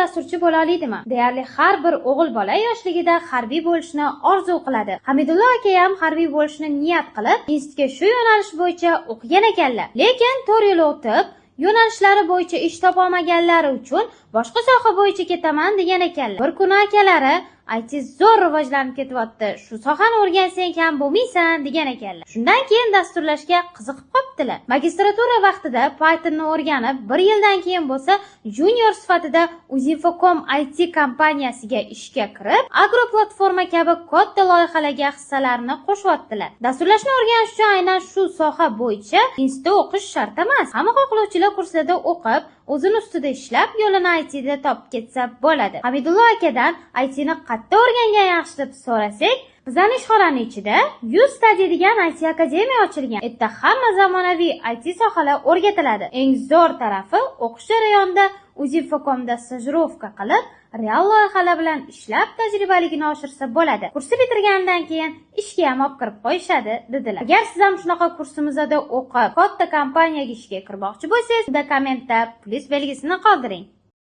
dasturchi bo'la oladimi? Deyarli har bir o'g'il bola yoshligida harbiy bo'lishni orzu qiladi. Hamidullo aka ham harbiy bo'lishni niyat qilib, institutga shu yo'nalish bo'yicha o'qigan ekanlar. Lekin 4 yil o'tib, yo'nalishlari bo'yicha ish topolmaganlari uchun boshqa soha bo'yicha ketaman degan ekanlar. Bir kuni akalari IT zo'r rivojlanib ketyapti. Shu sohani o'rgansang ham bo'lmaysan degan ekanlar. Shundan keyin dasturlashga qiziqib qolibdilar. Magistratura vaqtida Pythonni o'rganib, 1 yildan keyin bo'lsa junior sifatida Uzinfocom IT kompaniyasiga ishga kirib, Agro platforma kabi katta loyihalarga hissalarini qo'shyaptilar. Dasturlashni o'rganish uchun aynan shu soha bo'yicha institutda o'qish shart emas. Hamma xohlovchilar kurslarda o'qib, o'zini ustida ishlab, yo'lini ITda topib ketsa bo'ladi. Hamidullo akadan ITni qayerda o'rgangan yaxshi deb so'rasak, bizning ishxonaning ichida YouStudy degan IT akademiya ochilgan. Erta hamma zamonaviy IT sohalar o'rgatiladi. Eng zo'r tarafi o'qish jarayonida Uzinfocomda stajirovka qilib, real loyihalar bilan ishlab tajribaligini oshirsa bo'ladi. Kursni bitirgandan keyin ishga ham olib kirib qo'yishadi, dedilar. Agar siz ham shunaqa kursimizda o'qib, katta kompaniyaga ishga kirmoqchi bo'lsangiz, unda kommentda plus belgisini qoldiring.